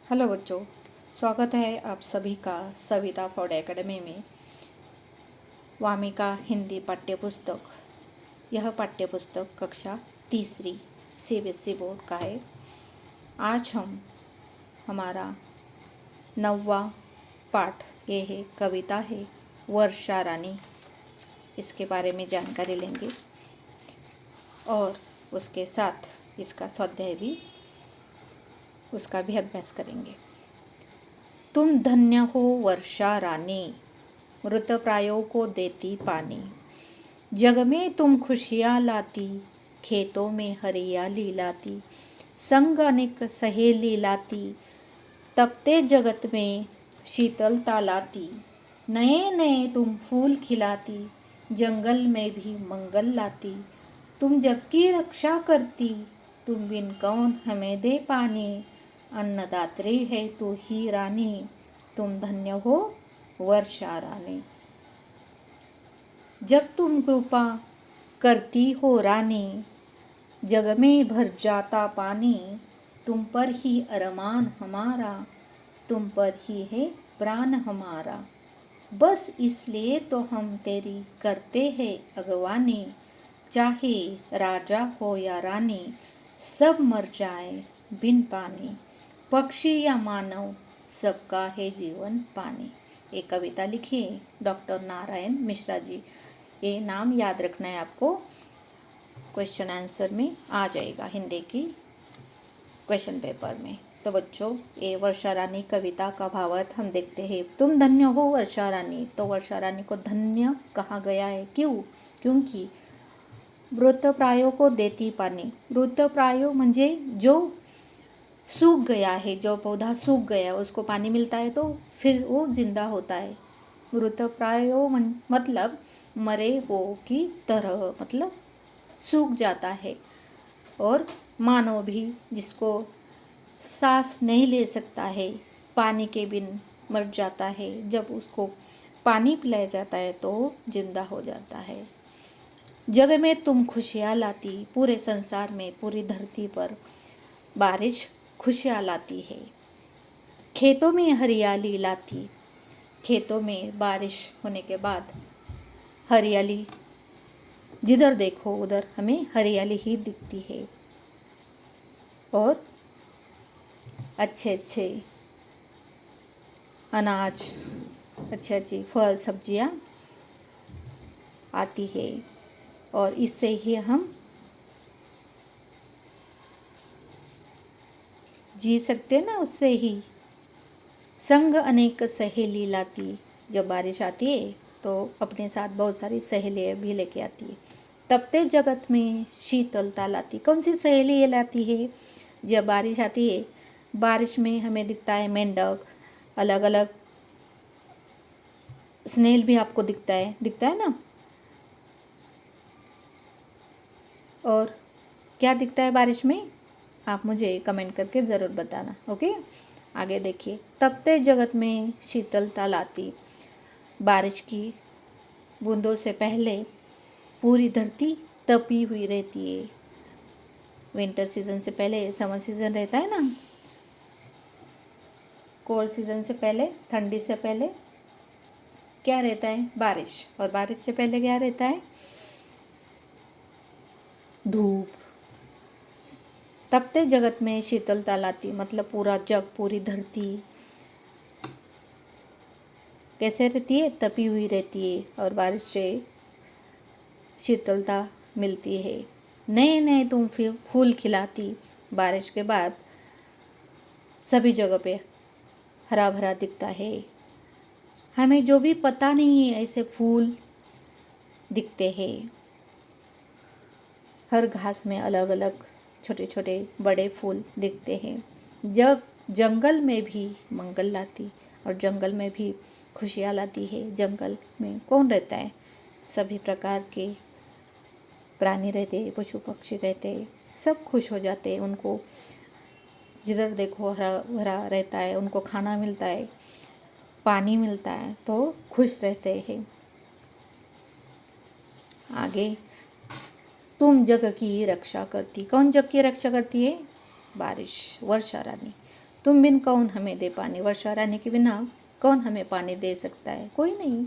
Hello बच्चों, स्वागत है आप सभी का सविता फॉर्ड एकेडमी में। वामिका हिंदी पाठ्यपुस्तक। यह पाठ्यपुस्तक कक्षा तीसरी सीबीएसई बोर्ड का है। आज हमारा 9वां पाठ ये है, कविता है वर्षा रानी। इसके बारे में जानकारी लेंगे और उसके साथ इसका स्वाध्याय भी उसका भी अभ्यास करेंगे। तुम धन्य हो वर्षा रानी, मृतप्रायों को देती पानी। जग में तुम खुशियाँ लाती, खेतों में हरियाली लाती। संग अनेक सहेली लाती, तपते जगत में शीतलता लाती। नए नए तुम फूल खिलाती, जंगल में भी मंगल लाती। तुम जग की रक्षा करती, तुम बिन कौन हमें दे पानी। अन्नदात्री है तू ही रानी, तुम धन्य हो वर्षा रानी। जब तुम कृपा करती हो रानी, जग में भर जाता पानी। तुम पर ही अरमान हमारा, तुम पर ही है प्राण हमारा। बस इसलिए तो हम तेरी करते हैं अगवानी। चाहे राजा हो या रानी, सब मर जाए बिन पानी। पक्षी या मानव, सबका है जीवन पानी। एक कविता लिखी है डॉक्टर नारायण मिश्रा जी। ये नाम याद रखना है आपको, क्वेश्चन आंसर में आ जाएगा हिंदी की क्वेश्चन पेपर में। तो बच्चों, ये वर्षा रानी कविता का भावार्थ हम देखते हैं। तुम धन्य हो वर्षा रानी। तो वर्षा रानी को धन्य कहा गया है, क्यों? क्योंकि मृतप्रायों को देती पानी। मृतप्रायों म्हणजे जो सूख गया है, जो पौधा सूख गया उसको पानी मिलता है तो फिर वो जिंदा होता है। मृतप्रायों मतलब मरे हुओं की तरह, मतलब सूख जाता है। और मानव भी, जिसको सांस नहीं ले सकता है, पानी के बिन मर जाता है। जब उसको पानी पिलाया जाता है तो जिंदा हो जाता है। जग में तुम खुशियाँ लाती, पूरे संसार में, पूरी धरती पर बारिश खुशियाँ लाती है। खेतों में हरियाली लाती, खेतों में बारिश होने के बाद हरियाली, जिधर देखो उधर हमें हरियाली ही दिखती है। और अच्छे अच्छे अनाज, अच्छी अच्छी फल सब्जियां आती है और इससे ही हम जी सकते हैं ना, उससे ही। संग अनेक सहेली लाती, जब बारिश आती है तो अपने साथ बहुत सारी सहेलियाँ भी लेके आती है। तपते जगत में शीतलता लाती। कौन सी सहेली ये लाती है? जब बारिश आती है, बारिश में हमें दिखता है मेंढक, अलग अलग स्नेल भी आपको दिखता है ना। और क्या दिखता है बारिश में? आप मुझे कमेंट करके ज़रूर बताना, ओके। आगे देखिए, तपते जगत में शीतलता लाती। बारिश की बूंदों से पहले पूरी धरती तपी हुई रहती है। विंटर सीजन से पहले समर सीजन रहता है ना, कोल्ड सीजन से पहले, ठंडी से पहले क्या रहता है? बारिश। और बारिश से पहले क्या रहता है? धूप। तपते जगत में शीतलता लाती मतलब पूरा जग, पूरी धरती कैसे रहती है? तपी हुई रहती है और बारिश से शीतलता मिलती है। नए नए तुम फिर फूल खिलाती। बारिश के बाद सभी जगह पे हरा भरा दिखता है। हमें जो भी पता नहीं है, ऐसे फूल दिखते हैं। हर घास में अलग अलग छोटे छोटे बड़े फूल दिखते हैं। जब जंगल में भी मंगल लाती, और जंगल में भी खुशियाँ लाती है। जंगल में कौन रहता है? सभी प्रकार के प्राणी रहते हैं, पशु पक्षी रहते हैं, सब खुश हो जाते हैं। उनको जिधर देखो हरा भरा रहता है, उनको खाना मिलता है, पानी मिलता है तो खुश रहते हैं। आगे, तुम जग की रक्षा करती। कौन जग की रक्षा करती है? बारिश, वर्षा रानी। तुम बिन कौन हमें दे पानी, वर्षा रानी के बिना कौन हमें पानी दे सकता है, कोई नहीं।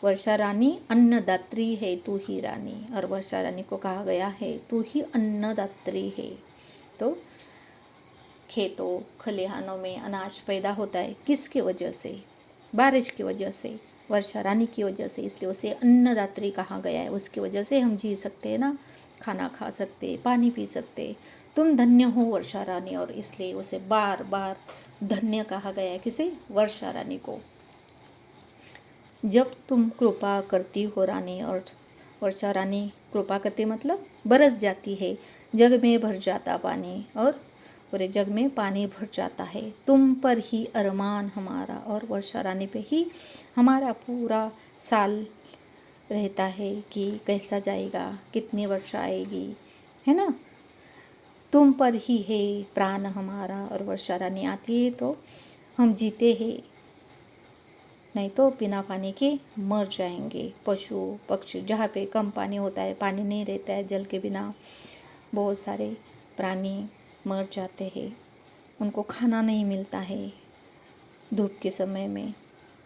वर्षा रानी अन्नदात्री है तू ही रानी, और वर्षा रानी को कहा गया है तू ही अन्नदात्री है। तो खेतों खलिहानों में अनाज पैदा होता है किसकी वजह से, बारिश की वजह से, वर्षा रानी की वजह से, इसलिए उसे अन्नदात्री कहा गया है। उसकी वजह से हम जी सकते हैं ना, खाना खा सकते, पानी पी सकते। तुम धन्य हो वर्षा रानी, और इसलिए उसे बार बार धन्य कहा गया है। किसे, वर्षा रानी को। जब तुम कृपा करती हो रानी, और वर्षा रानी कृपा करती मतलब बरस जाती है, जग में भर जाता पानी, और पूरे जग में पानी भर जाता है। तुम पर ही अरमान हमारा, और वर्षा रानी पे ही हमारा पूरा साल रहता है कि कैसा जाएगा, कितनी वर्षा आएगी, है ना। तुम पर ही है प्राण हमारा, और वर्षा रानी आती है तो हम जीते हैं, नहीं तो बिना पानी के मर जाएंगे। पशु पक्षी, जहाँ पे कम पानी होता है, पानी नहीं रहता है, जल के बिना बहुत सारे प्राणी मर जाते हैं, उनको खाना नहीं मिलता है धूप के समय में,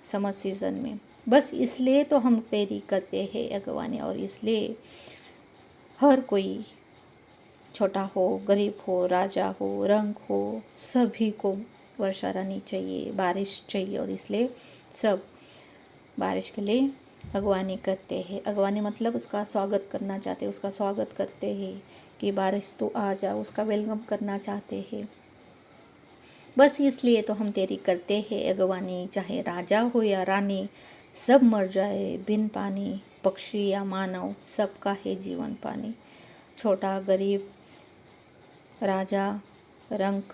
समर सीजन में। बस इसलिए तो हम तेरी करते हैं अगवानी, और इसलिए हर कोई, छोटा हो, गरीब हो, राजा हो, रंग हो, सभी को वर्षा रानी चाहिए, बारिश चाहिए, और इसलिए सब बारिश के लिए अगवानी करते हैं। अगवानी मतलब उसका स्वागत करना चाहते हैं, उसका स्वागत करते हैं कि बारिश तो आ जाओ, उसका वेलकम करना चाहते हैं। बस इसलिए तो हम तेरी करते हैं अगवानी, चाहे राजा हो या रानी, सब मर जाए बिन पानी, पक्षी या मानव, सबका है जीवन पानी। छोटा गरीब, राजा, रंक,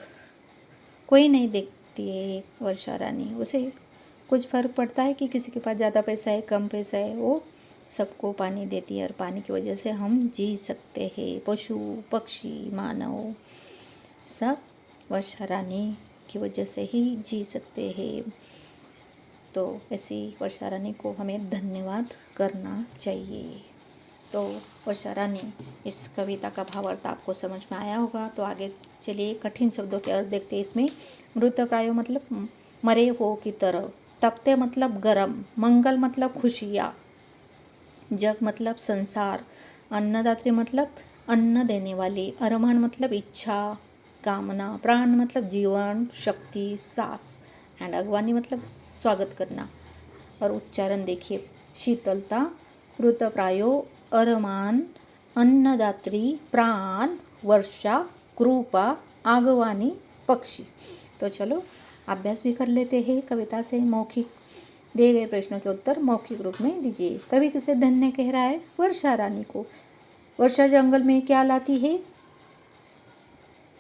कोई नहीं देखती है वर्षा रानी। उसे कुछ फर्क पड़ता है कि किसी के पास ज़्यादा पैसा है, कम पैसा है, वो सबको पानी देती है, और पानी की वजह से हम जी सकते हैं। पशु पक्षी मानव सब वर्षा रानी की वजह से ही जी सकते हैं। तो ऐसी वर्षा रानी को हमें धन्यवाद करना चाहिए। तो वर्षा रानी, इस कविता का भावार्थ आपको समझ में आया होगा। तो आगे चलिए कठिन शब्दों के अर्थ देखते हैं। इसमें मृतप्रायो मतलब मरे हो की तरह, तपते मतलब गरम, मंगल मतलब खुशियाँ, जग मतलब संसार, अन्नदात्री मतलब अन्न देने वाली, अरमान मतलब इच्छा कामना, प्राण मतलब जीवन शक्ति सांस, एंड अगवानी मतलब स्वागत करना। और उच्चारण देखिए, शीतलता, मृतप्रायो, अरमान, अन्नदात्री, प्राण, वर्षा, कृपा, आगवानी, पक्षी। तो चलो अभ्यास भी कर लेते हैं कविता से। मौखिक दिए गए प्रश्नों के उत्तर मौखिक रूप में दीजिए। कवि किसे धन्य कह रहा है? वर्षा रानी को। वर्षा जंगल में क्या लाती है?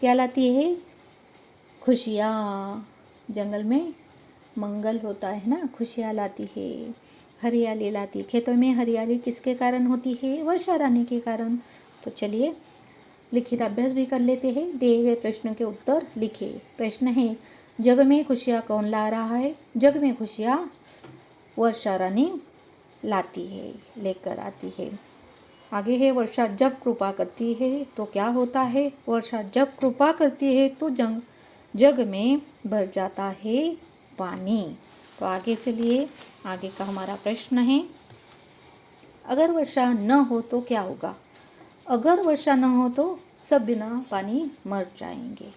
क्या लाती है? खुशियाँ। जंगल में मंगल होता है ना, खुशियाँ लाती है, हरियाली लाती। खेतों में हरियाली किसके कारण होती है? वर्षा रानी के कारण। तो चलिए लिखित अभ्यास भी कर लेते हैं। दिए गए प्रश्नों के उत्तर लिखिए। प्रश्न है, जग में खुशियाँ कौन ला रहा है? जग में खुशियाँ वर्षा रानी लाती है, लेकर आती है। आगे है, वर्षा जब कृपा करती है तो क्या होता है? वर्षा जब कृपा करती है तो जग में भर जाता है पानी। तो आगे चलिए, आगे का हमारा प्रश्न है, अगर वर्षा न हो तो क्या होगा? अगर वर्षा न हो तो सब बिना पानी मर जाएंगे।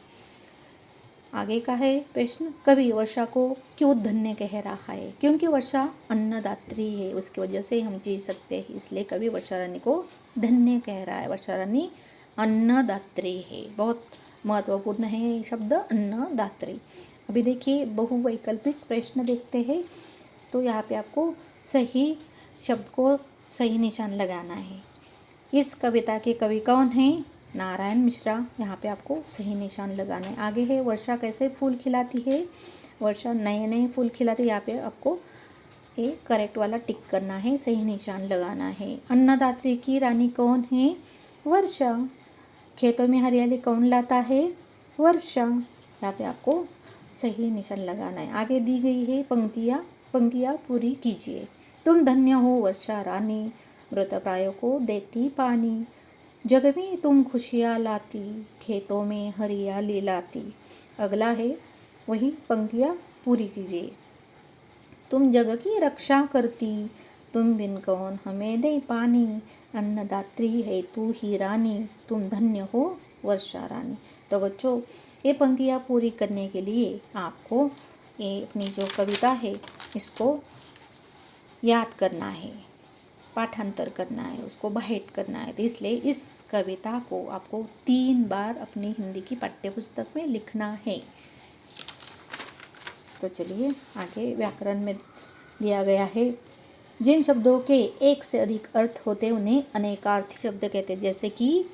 आगे का है प्रश्न, कवि वर्षा को क्यों धन्य कह रहा है? क्योंकि वर्षा अन्नदात्री है, उसकी वजह से हम जी सकते हैं, इसलिए कवि वर्षा रानी को धन्य कह रहा है। वर्षा रानी अन्नदात्री है, बहुत महत्वपूर्ण है ये शब्द अन्नदात्री। अभी देखिए बहुवैकल्पिक प्रश्न देखते हैं। तो यहाँ पे आपको सही शब्द को सही निशान लगाना है। इस कविता के कवि कौन हैं? नारायण मिश्रा। यहाँ पे आपको सही निशान लगाना है। आगे है, वर्षा कैसे फूल खिलाती है? वर्षा नए नए फूल खिलाती है। यहाँ पे आपको ये करेक्ट वाला टिक करना है, सही निशान लगाना है। अन्नदात्री की रानी कौन है? वर्षा। खेतों में हरियाली कौन लाता है? वर्षा। यहाँ पे आपको सही निशान लगाना है। आगे दी गई है पंक्तियाँ पूरी कीजिए। तुम धन्य हो वर्षा रानी, मृतप्रायों को देती पानी, जग में तुम खुशियाँ लाती, खेतों में हरियाली लाती। अगला है, वही पंक्तियाँ पूरी कीजिए। तुम जग की रक्षा करती, तुम बिन कौन हमें दे पानी, अन्नदात्री है तू ही रानी, तुम धन्य हो वर्षा रानी। तो बच्चों, ये पंक्तियाँ पूरी करने के लिए आपको ये अपनी जो कविता है इसको याद करना है, पाठांतर करना है, उसको बाहेट करना है। तो इसलिए इस कविता को आपको 3 बार अपनी हिंदी की पाठ्यपुस्तक में लिखना है। तो चलिए आगे व्याकरण में दिया गया है, जिन शब्दों के एक से अधिक अर्थ होते उन्हें अनेकार्थी शब्द कहते हैं। जैसे कि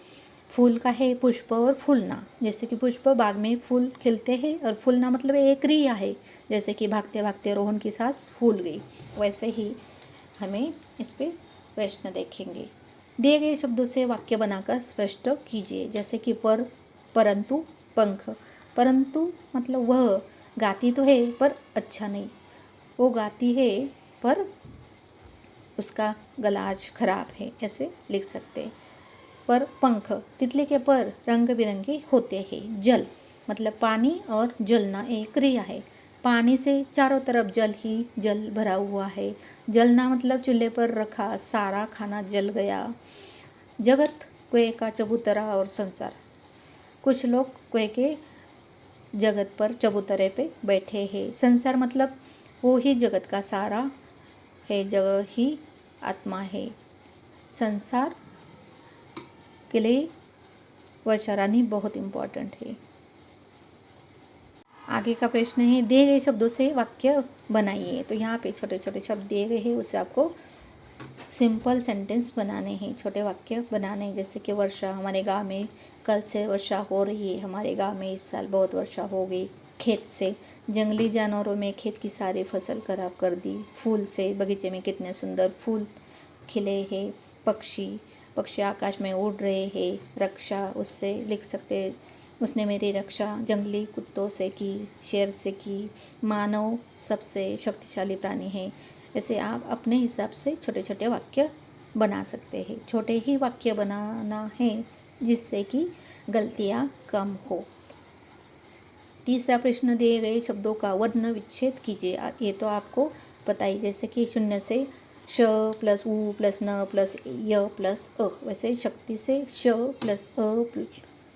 फूल का है पुष्प और फूलना। जैसे कि पुष्प बाग में फूल खिलते हैं और फूलना मतलब एक क्रिया है। जैसे कि भागते भागते रोहन की सांस फूल गई, वैसे ही हमें इस पे प्रश्न देखेंगे। दिए गए शब्दों से वाक्य बनाकर स्पष्ट कीजिए। जैसे कि पर, परंतु, पंख। परंतु मतलब वह गाती तो है पर अच्छा नहीं, वो गाती है पर उसका गला आज खराब है, ऐसे लिख सकते हैं। पर पंख, तितली के पर रंग बिरंगे होते हैं। जल मतलब पानी और जलना एक क्रिया है। पानी से चारों तरफ जल ही जल भरा हुआ है। जलना मतलब चूल्हे पर रखा सारा खाना जल गया। जगत कुएं का चबूतरा और संसार, कुछ लोग कुएं के जगत पर चबूतरे पे बैठे हैं। संसार मतलब वो ही जगत का सारा है, जगह ही आत्मा है। संसार के लिए वर्षा रानी बहुत इम्पोर्टेंट है। आगे का प्रश्न है, दिए गए शब्दों से वाक्य बनाइए। तो यहाँ पे छोटे छोटे शब्द दिए गए हैं, उससे आपको सिंपल सेंटेंस बनाने हैं, छोटे वाक्य बनाने हैं। जैसे कि वर्षा, हमारे गांव में कल से वर्षा हो रही है, हमारे गांव में इस साल बहुत वर्षा हो गई। खेत से, जंगली जानवरों में खेत की सारी फसल खराब कर दी। फूल से, बगीचे में कितने सुंदर फूल खिले हैं। पक्षी, पक्षी आकाश में उड़ रहे हैं। रक्षा, उससे लिख सकते, उसने मेरी रक्षा जंगली कुत्तों से की, शेर से की। मानव सबसे शक्तिशाली प्राणी है। ऐसे आप अपने हिसाब से छोटे छोटे वाक्य बना सकते हैं। छोटे ही वाक्य बनाना है जिससे कि गलतियाँ कम हो। तीसरा प्रश्न, दिए गए शब्दों का वर्ण विच्छेद कीजिए। ये तो आपको पता ही, जैसे कि शून्य से श प्लस उ प्लस न प्लस य प्लस अ, वैसे शक्ति से श प्लस अ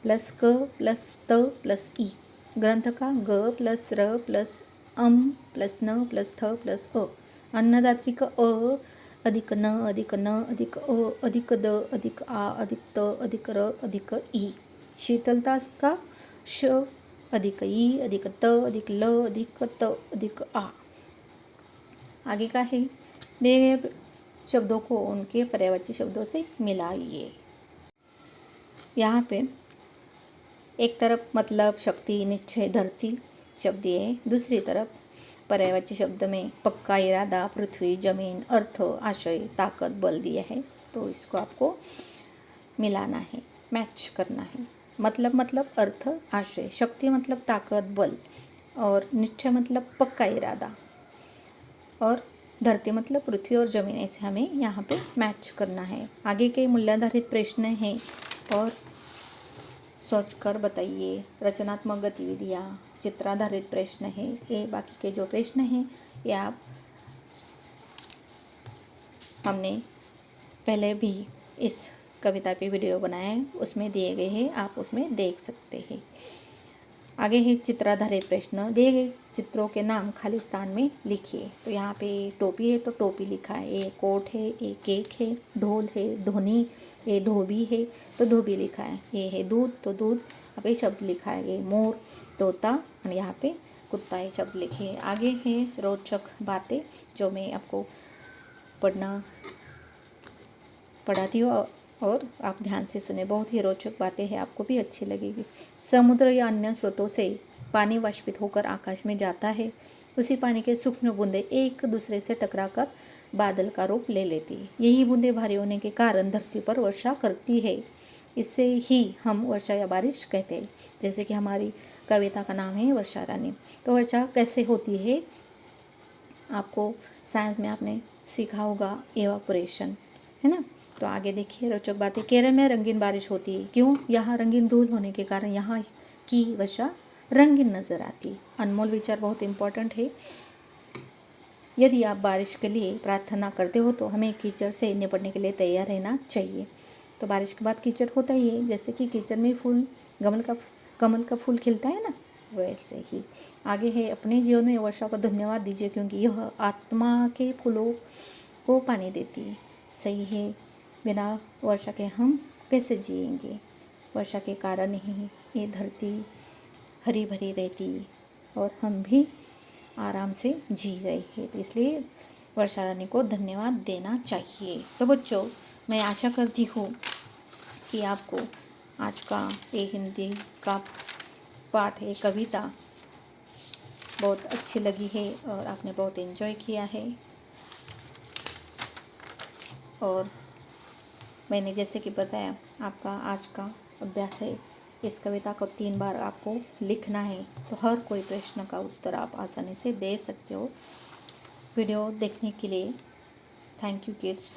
प्लस क प्लस त प्लस ई। ग्रंथ का ग प्लस र प्लस अम प्लस न प्लस थ प्लस अ। अन्नदात्री का अ अधिक न अधिक न अधिक अ अधिक द अधिक आ अधिक त अधिक र अधिक ई। शीतलता का श अधिक ई अधिक त अधिक ल अधिक त अधिक आ। आगे का है, दिए गए शब्दों को उनके पर्यायवाची शब्दों से मिलाइए। यहाँ पे एक तरफ मतलब, शक्ति, निश्चय, धरती शब्द दिए, दूसरी तरफ पर्यायवाची शब्द में पक्का, इरादा, पृथ्वी, जमीन, अर्थ, आशय, ताकत, बल दिया है। तो इसको आपको मिलाना है, मैच करना है। मतलब अर्थ, आशय, शक्ति मतलब ताकत, बल, और निश्चय मतलब पक्का इरादा, और धरती मतलब पृथ्वी और जमीन। ऐसे हमें यहाँ पे मैच करना है। आगे के मूल्याधारित प्रश्न हैं और सोचकर बताइए। रचनात्मक गतिविधियाँ, चित्राधारित प्रश्न है। ये बाकी के जो प्रश्न हैं ये आप हमने पहले भी इस कविता पे वीडियो बनाया है, उसमें दिए गए हैं, आप उसमें देख सकते हैं। आगे है चित्राधारित प्रश्न, दिए गए चित्रों के नाम खाली स्थान में लिखिए। तो यहाँ पे टोपी है तो टोपी लिखा है, ये कोट है, ये केक है, ढोल है, धोनी, ये धोबी है तो धोबी लिखा है। ये है दूध तो दूध, यहाँ पे शब्द लिखा है। ये मोर, तोता, और यहाँ पे कुत्ता, ये शब्द लिखे हैं। आगे है रोचक बातें जो मैं आपको पढ़ाती हूँ और आप ध्यान से सुने, बहुत ही रोचक बातें हैं, आपको भी अच्छी लगेगी। समुद्र या अन्य स्रोतों से पानी वाष्पित होकर आकाश में जाता है। उसी पानी के सूक्ष्म बूंदें एक दूसरे से टकराकर बादल का रूप ले लेती है। यही बूंदें भारी होने के कारण धरती पर वर्षा करती है। इससे ही हम वर्षा या बारिश कहते हैं। जैसे कि हमारी कविता का नाम है वर्षा रानी। तो वर्षा कैसे होती है, आपको साइंस में आपने सीखा होगा, एवापोरेशन, है ना। तो आगे देखिए रोचक बातें। केरल में रंगीन बारिश होती है। क्यों? यहाँ रंगीन धूल होने के कारण यहाँ की वर्षा रंगीन नज़र आती। अनमोल विचार बहुत इम्पोर्टेंट है। यदि आप बारिश के लिए प्रार्थना करते हो तो हमें कीचड़ से निपटने के लिए तैयार रहना चाहिए। तो बारिश के बाद कीचड़ होता ही है, जैसे कि कीचड़ में फूल कमल का फूल खिलता है ना, वैसे ही आगे है अपने जीवन में वर्षा को धन्यवाद दीजिए, क्योंकि यह आत्मा के फूलों को पानी देती है। सही है, बिना वर्षा के हम कैसे जिएंगे? वर्षा के कारण ही ये धरती हरी भरी रहती और हम भी आराम से जी रहे हैं। तो इसलिए वर्षा रानी को धन्यवाद देना चाहिए। तो बच्चों, मैं आशा करती हूँ कि आपको आज का ये हिंदी का पाठ, ये कविता बहुत अच्छी लगी है और आपने बहुत एंजॉय किया है। और मैंने जैसे कि बताया, आपका आज का अभ्यास है, इस कविता को 3 बार आपको लिखना है। तो हर कोई प्रश्न का उत्तर आप आसानी से दे सकते हो। वीडियो देखने के लिए थैंक यू किड्स।